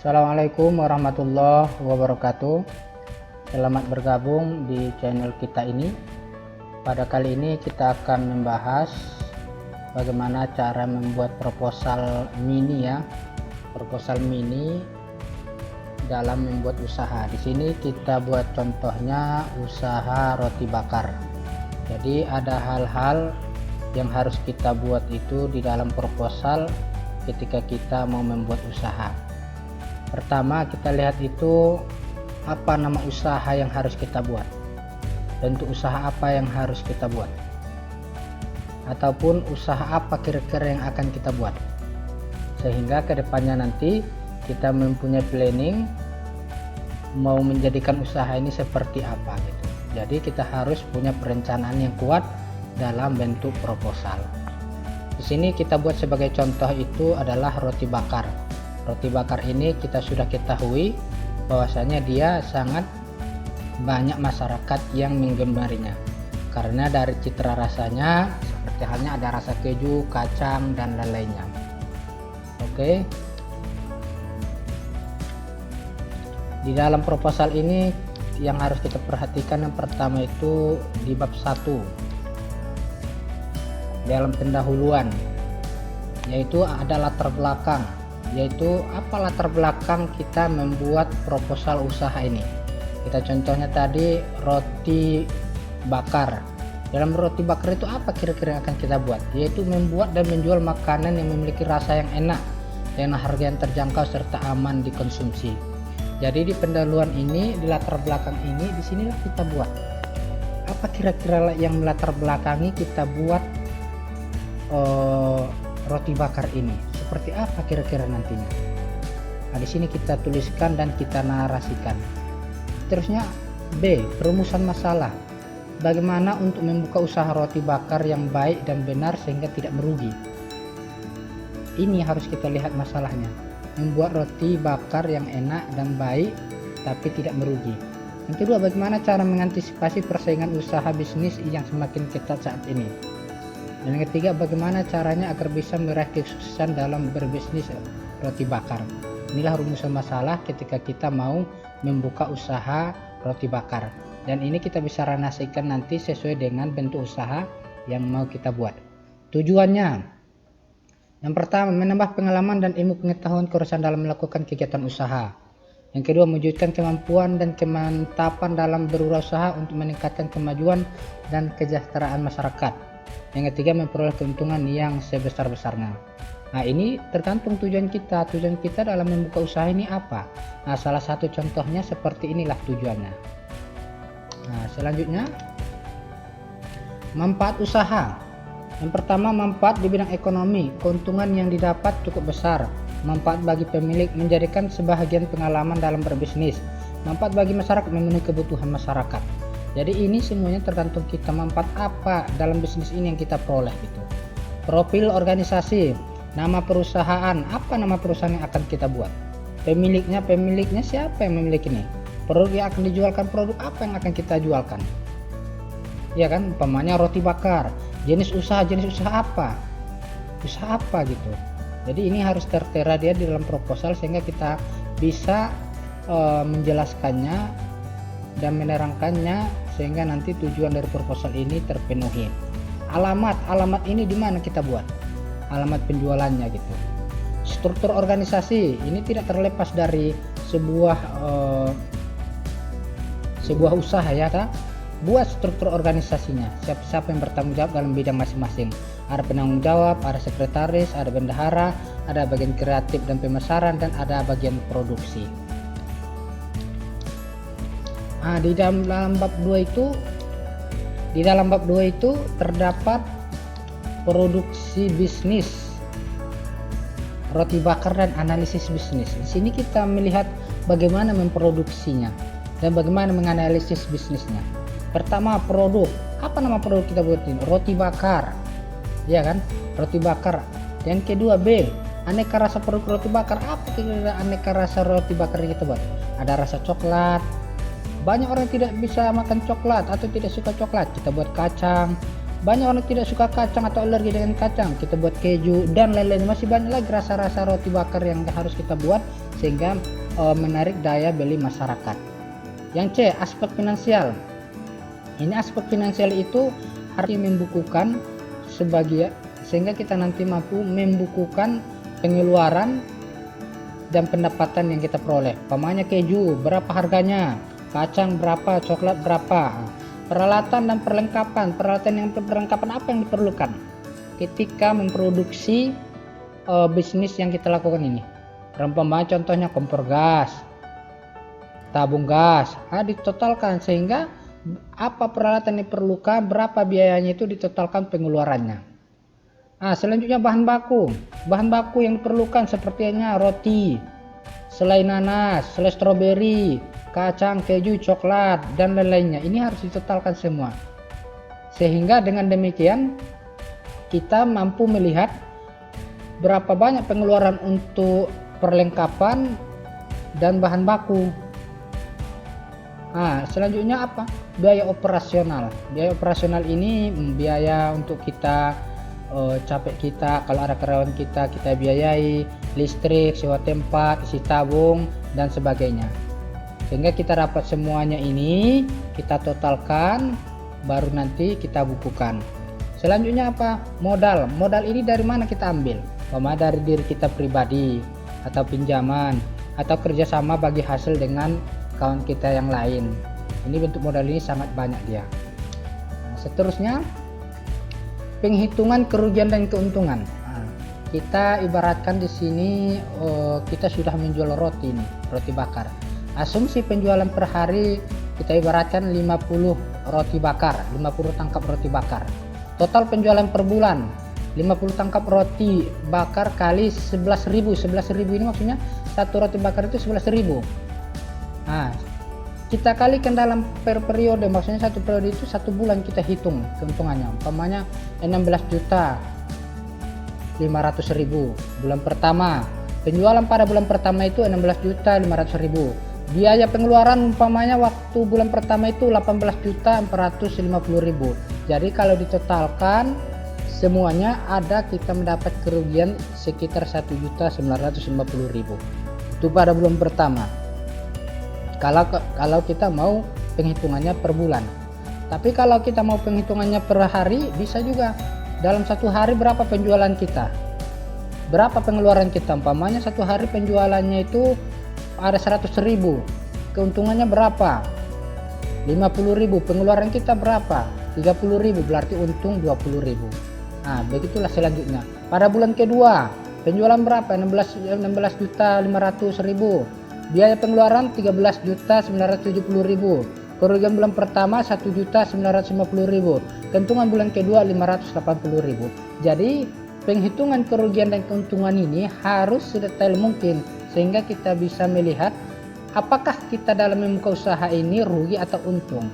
Assalamualaikum warahmatullahi wabarakatuh. Selamat bergabung di channel kita ini. Pada kali ini kita akan membahas bagaimana cara membuat proposal mini proposal mini dalam membuat usaha. Di sini kita buat contohnya usaha roti bakar. Jadi ada hal-hal yang harus kita buat itu di dalam proposal ketika kita mau membuat usaha. Pertama kita lihat itu apa nama usaha yang harus kita buat, bentuk usaha apa yang harus kita buat, ataupun usaha apa kira-kira yang akan kita buat, sehingga kedepannya nanti kita mempunyai planning mau menjadikan usaha ini seperti apa gitu. Jadi kita harus punya perencanaan yang kuat dalam bentuk proposal. Di sini kita buat sebagai contoh itu adalah roti bakar. Roti bakar ini kita sudah ketahui bahwasanya dia sangat banyak masyarakat yang menggemarinya karena dari citra rasanya seperti halnya ada rasa keju, kacang dan lain-lainnya. Oke. Di dalam proposal ini yang harus kita perhatikan yang pertama itu di bab 1 dalam pendahuluan, yaitu ada latar belakang, yaitu apa latar belakang kita membuat proposal usaha ini. Kita contohnya tadi roti bakar. Dalam roti bakar itu apa kira-kira yang akan kita buat, yaitu membuat dan menjual makanan yang memiliki rasa yang enak dengan harga yang terjangkau serta aman dikonsumsi. Jadi di pendahuluan ini, di latar belakang ini, di sinilah kita buat apa kira-kira yang melatar belakangi kita buat roti bakar ini. Seperti apa kira-kira nantinya. Nah, di sini kita tuliskan dan kita narasikan. Terusnya B, perumusan masalah. Bagaimana untuk membuka usaha roti bakar yang baik dan benar sehingga tidak merugi. Ini harus kita lihat masalahnya. Membuat roti bakar yang enak dan baik tapi tidak merugi. Yang kedua, bagaimana cara mengantisipasi persaingan usaha bisnis yang semakin ketat saat ini. Dan yang ketiga, bagaimana caranya agar bisa meraih kesuksesan dalam berbisnis roti bakar. Inilah rumusan masalah ketika kita mau membuka usaha roti bakar. Dan ini kita bisa narasikan nanti sesuai dengan bentuk usaha yang mau kita buat. Tujuannya, yang pertama, menambah pengalaman dan ilmu pengetahuan keurusan dalam melakukan kegiatan usaha. Yang kedua, mewujudkan kemampuan dan kemantapan dalam berusaha untuk meningkatkan kemajuan dan kesejahteraan masyarakat. Yang ketiga, memperoleh keuntungan yang sebesar-besarnya. Nah, ini tergantung tujuan kita. Tujuan kita dalam membuka usaha ini apa? Nah, salah satu contohnya seperti inilah tujuannya. Nah, selanjutnya, manfaat usaha. Yang pertama, manfaat di bidang ekonomi. Keuntungan yang didapat cukup besar. Manfaat bagi pemilik, menjadikan sebahagian pengalaman dalam berbisnis. Manfaat bagi masyarakat, memenuhi kebutuhan masyarakat. Jadi ini semuanya tergantung kita manfaat apa dalam bisnis ini yang kita peroleh gitu. Profil organisasi, nama perusahaan, apa nama perusahaan yang akan kita buat. Pemiliknya siapa yang memiliki ini. Produk yang akan dijualkan, produk apa yang akan kita jualkan. Ya kan, umpamanya roti bakar, jenis usaha apa. Usaha apa gitu. Jadi ini harus tertera dia di dalam proposal sehingga kita bisa menjelaskannya dan menerangkannya sehingga nanti tujuan dari proposal ini terpenuhi. Alamat ini di mana kita buat alamat penjualannya gitu. Struktur organisasi ini tidak terlepas dari sebuah usaha ya. Buat struktur organisasinya, siapa yang bertanggung jawab dalam bidang masing-masing. Ada penanggung jawab, ada sekretaris, ada bendahara, ada bagian kreatif dan pemasaran, dan ada bagian produksi. Nah, di dalam bab 2 itu terdapat produksi bisnis roti bakar dan analisis bisnis. Di sini kita melihat bagaimana memproduksinya dan bagaimana menganalisis bisnisnya. Pertama, produk. Apa nama produk kita buat ini? Roti bakar. Ya kan? Roti bakar. Yang kedua, B, aneka rasa produk roti bakar. Apa kira-kira aneka rasa roti bakar yang kita buat? Ada rasa coklat. Banyak orang tidak bisa makan coklat atau tidak suka coklat. Kita buat kacang, Banyak orang tidak suka kacang atau alergi dengan kacang, kita buat keju dan lain-lain. Masih banyak lagi rasa-rasa roti bakar yang harus kita buat sehingga menarik daya beli masyarakat. Yang C, aspek finansial. Ini aspek finansial itu harus membukukan sebagian sehingga kita nanti mampu membukukan pengeluaran dan pendapatan yang kita peroleh. Pamannya keju berapa harganya, kacang berapa, coklat berapa, peralatan dan perlengkapan apa yang diperlukan ketika memproduksi bisnis yang kita lakukan ini. Umpamanya contohnya kompor gas, tabung gas, ditotalkan sehingga apa peralatan yang diperlukan, berapa biayanya itu ditotalkan pengeluarannya. Selanjutnya bahan baku yang diperlukan sepertinya roti, selai nanas, selai stroberi, kacang, keju, coklat dan lain-lainnya. Ini harus ditotalkan semua. Sehingga dengan demikian kita mampu melihat berapa banyak pengeluaran untuk perlengkapan dan bahan baku. Selanjutnya apa? Biaya operasional. Biaya operasional ini biaya untuk kita capek kita, kalau ada karyawan kita biayai, listrik, sewa tempat, isi tabung dan sebagainya. Sehingga kita dapat semuanya ini, kita totalkan, baru nanti kita bukukan. Selanjutnya apa? Modal. Modal ini dari mana kita ambil? Dari diri kita pribadi, atau pinjaman, atau kerjasama bagi hasil dengan kawan kita yang lain. Ini bentuk modal ini sangat banyak dia. Seterusnya penghitungan kerugian dan keuntungan. Kita ibaratkan di sini kita sudah menjual roti ini, roti bakar. Asumsi penjualan per hari kita ibaratkan 50 roti bakar, 50 tangkap roti bakar. Total penjualan per bulan 50 tangkap roti bakar kali 11.000. 11.000 ini maksudnya satu roti bakar itu 11.000. Kita kalikan dalam per periode, maksudnya satu periode itu satu bulan kita hitung keuntungannya. Umpamanya 16.500.000 bulan pertama. Penjualan pada bulan pertama itu 16.500.000. Biaya pengeluaran umpamanya waktu bulan pertama itu 18.450.000. Jadi kalau ditotalkan semuanya ada, kita mendapat kerugian sekitar 1.950.000. Itu pada bulan pertama. Kalau kita mau penghitungannya per bulan. Tapi kalau kita mau penghitungannya per hari, bisa juga. Dalam satu hari berapa penjualan kita, berapa pengeluaran kita. Umpamanya satu hari penjualannya itu ada 100.000, keuntungannya berapa? 50.000. Pengeluaran kita berapa? 30.000, berarti untung 20.000. Begitulah selanjutnya. Pada bulan kedua penjualan berapa? 16.500.000. Biaya pengeluaran 13.970.000. Kerugian bulan pertama 1.950.000. Keuntungan bulan kedua 580.000. Jadi penghitungan kerugian dan keuntungan ini harus sedetail mungkin sehingga kita bisa melihat apakah kita dalam membuka usaha ini rugi atau untung.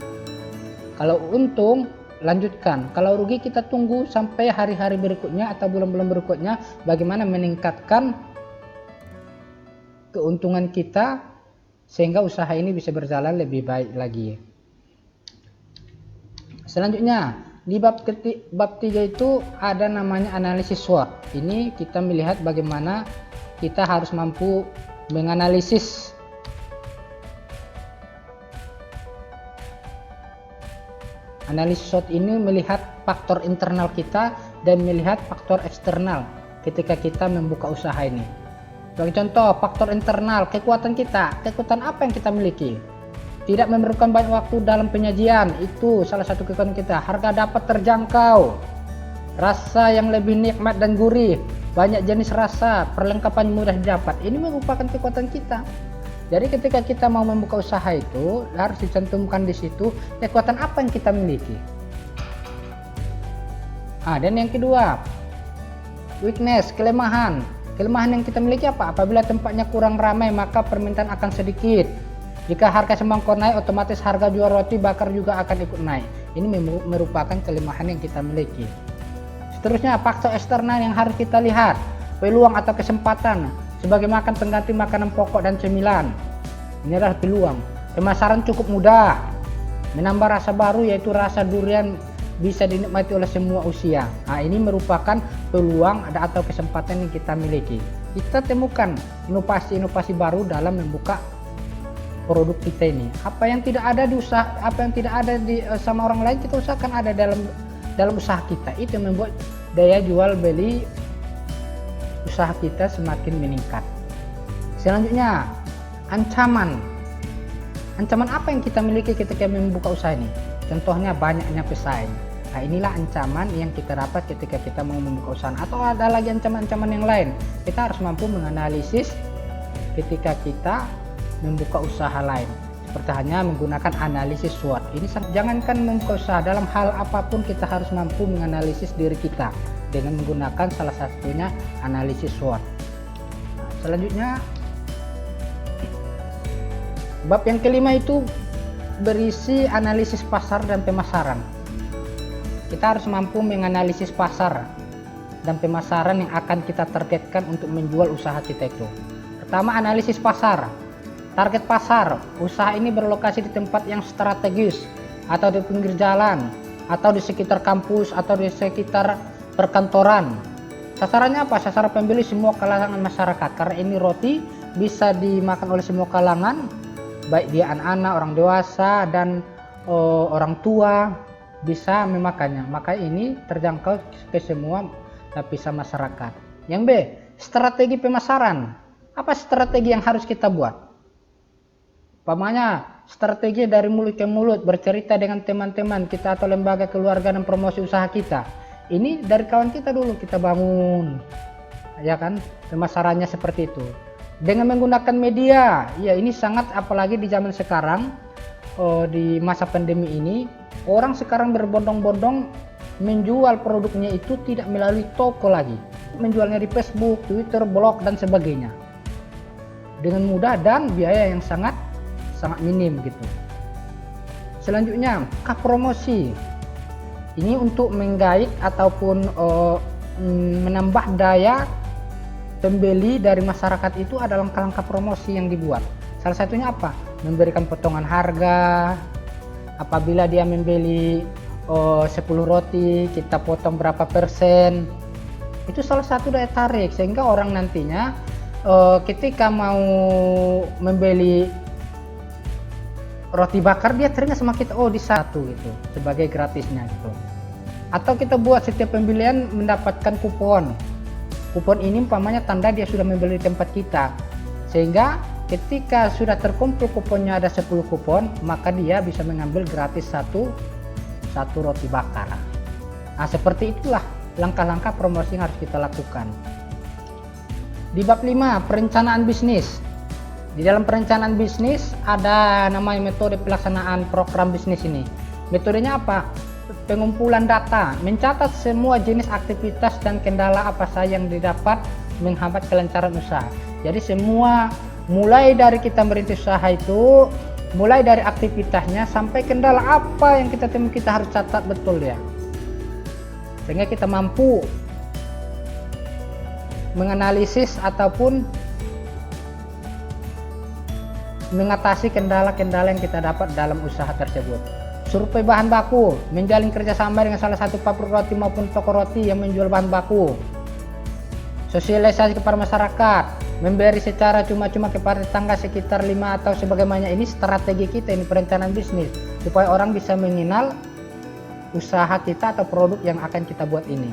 Kalau untung, lanjutkan. Kalau rugi, kita tunggu sampai hari-hari berikutnya atau bulan-bulan berikutnya bagaimana meningkatkan keuntungan kita sehingga usaha ini bisa berjalan lebih baik lagi. Selanjutnya di bab 3 itu ada namanya analisis SWOT. Ini kita melihat bagaimana kita harus mampu menganalisis analisis SWOT ini, melihat faktor internal kita dan melihat faktor eksternal ketika kita membuka usaha ini. Sebagai contoh, faktor internal, kekuatan kita, kekuatan apa yang kita miliki. Tidak memerlukan banyak waktu dalam penyajian, itu salah satu kekuatan kita. Harga dapat terjangkau, rasa yang lebih nikmat dan gurih, banyak jenis rasa, perlengkapan mudah didapat. Ini merupakan kekuatan kita. Jadi ketika kita mau membuka usaha itu harus dicantumkan di situ kekuatan apa yang kita miliki. Dan yang kedua, weakness, kelemahan. Kelemahan yang kita miliki apa? Apabila tempatnya kurang ramai maka permintaan akan sedikit. Jika harga sembako naik, otomatis harga jual roti bakar juga akan ikut naik. Ini merupakan kelemahan yang kita miliki. Seterusnya, faktor eksternal yang harus kita lihat, peluang atau kesempatan sebagai makan pengganti makanan pokok dan cemilan. Ini adalah peluang. Pemasaran cukup mudah, menambah rasa baru yaitu rasa durian bisa dinikmati oleh semua usia. Nah, ini merupakan peluang atau kesempatan yang kita miliki. Kita temukan inovasi-inovasi baru dalam membuka produk kita ini. Apa yang tidak ada di usaha, apa yang tidak ada di sama orang lain, kita usahakan ada dalam usaha kita. Itu yang membuat daya jual beli usaha kita semakin meningkat. Selanjutnya, ancaman apa yang kita miliki ketika membuka usaha ini? Contohnya banyaknya pesaing. Nah, inilah ancaman yang kita dapat ketika kita mau membuka usaha. Atau ada lagi ancaman-ancaman yang lain. Kita harus mampu menganalisis ketika kita membuka usaha lain. Seperti hanya menggunakan analisis SWOT. Ini jangankan membuka usaha, dalam hal apapun kita harus mampu menganalisis diri kita dengan menggunakan salah satunya analisis SWOT. Nah, selanjutnya, bab yang kelima itu berisi analisis pasar dan pemasaran. Kita harus mampu menganalisis pasar dan pemasaran yang akan kita targetkan untuk menjual usaha kita itu. Pertama, analisis pasar. Target pasar, usaha ini berlokasi di tempat yang strategis, atau di pinggir jalan, atau di sekitar kampus, atau di sekitar perkantoran. Sasarannya apa? Sasaran pembeli semua kalangan masyarakat, karena ini roti bisa dimakan oleh semua kalangan, baik dia anak-anak, orang dewasa, dan orang tua bisa memakannya. Maka ini terjangkau ke semua lapisan masyarakat. Yang B, strategi pemasaran. Apa strategi yang harus kita buat? Umpamanya strategi dari mulut ke mulut, bercerita dengan teman-teman kita atau lembaga keluarga dan promosi usaha kita. Ini dari kawan kita dulu kita bangun, ya kan, pemasarannya seperti itu. Dengan menggunakan media, ya ini sangat, apalagi di zaman sekarang, di masa pandemi ini, orang sekarang berbondong-bondong menjual produknya itu tidak melalui toko lagi, menjualnya di Facebook, Twitter, blog dan sebagainya, dengan mudah dan biaya yang sangat minim gitu. Selanjutnya, promosi. Ini untuk menggait ataupun menambah daya pembeli dari masyarakat. Itu ada langkah-langkah promosi yang dibuat. Salah satunya apa? Memberikan potongan harga. Apabila dia membeli 10 roti, kita potong berapa persen. Itu salah satu daya tarik, sehingga orang nantinya ketika mau membeli roti bakar, dia teringat sama kita, oh di satu gitu, sebagai gratisnya gitu. Atau kita buat setiap pembelian mendapatkan kupon. Kupon ini umpamanya tanda dia sudah membeli di tempat kita, sehingga ketika sudah terkumpul kuponnya ada 10 kupon, maka dia bisa mengambil gratis satu roti bakar. Nah, seperti itulah langkah-langkah promosi yang harus kita lakukan. Di bab 5, perencanaan bisnis. Di dalam perencanaan bisnis ada namanya metode pelaksanaan program bisnis ini. Metodenya apa? Pengumpulan data, mencatat semua jenis aktivitas dan kendala apa saja yang didapat menghambat kelancaran usaha. Jadi semua, mulai dari kita merintis usaha itu, mulai dari aktivitasnya sampai kendala apa yang kita temui, kita harus catat betul ya. Sehingga kita mampu menganalisis ataupun mengatasi kendala-kendala yang kita dapat dalam usaha tersebut. Survei bahan baku, menjalin kerjasama dengan salah satu pabrik roti maupun toko roti yang menjual bahan baku. Sosialisasi kepada masyarakat, memberi secara cuma-cuma kepada tetangga sekitar 5 atau sebagaimana. Ini strategi kita, ini perencanaan bisnis, supaya orang bisa mengenal usaha kita atau produk yang akan kita buat ini.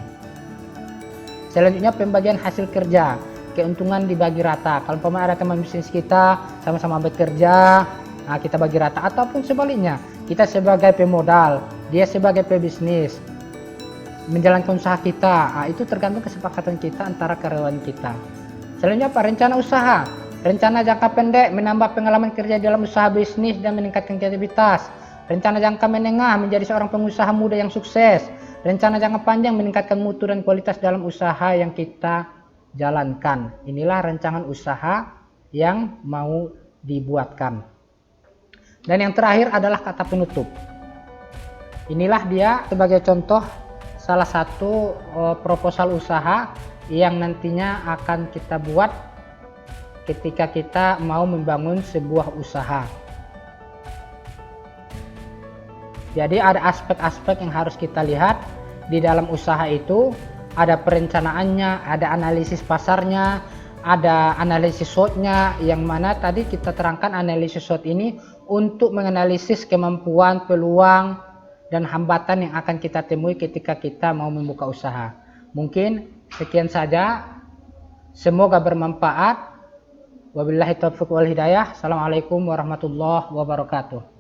Selanjutnya, pembagian hasil kerja. Keuntungan dibagi rata. Kalau ada teman bisnis kita sama-sama bekerja, nah kita bagi rata, ataupun sebaliknya, kita sebagai pemodal, dia sebagai pebisnis menjalankan usaha kita. Nah, itu tergantung kesepakatan kita antara karyawan kita. Selanjutnya apa? Rencana usaha. Rencana jangka pendek, menambah pengalaman kerja dalam usaha bisnis dan meningkatkan kreativitas. Rencana jangka menengah, menjadi seorang pengusaha muda yang sukses. Rencana jangka panjang, meningkatkan mutu dan kualitas dalam usaha yang kita jalankan. Inilah rancangan usaha yang mau dibuatkan. Dan yang terakhir adalah kata penutup. Inilah dia sebagai contoh salah satu proposal usaha yang nantinya akan kita buat ketika kita mau membangun sebuah usaha. Jadi ada aspek-aspek yang harus kita lihat di dalam usaha itu. Ada perencanaannya, ada analisis pasarnya, ada analisis SWOT-nya, yang mana tadi kita terangkan analisis SWOT ini untuk menganalisis kemampuan, peluang, dan hambatan yang akan kita temui ketika kita mau membuka usaha. Mungkin sekian saja, semoga bermanfaat. Wabillahi taufiq wal hidayah. Assalamualaikum warahmatullahi wabarakatuh.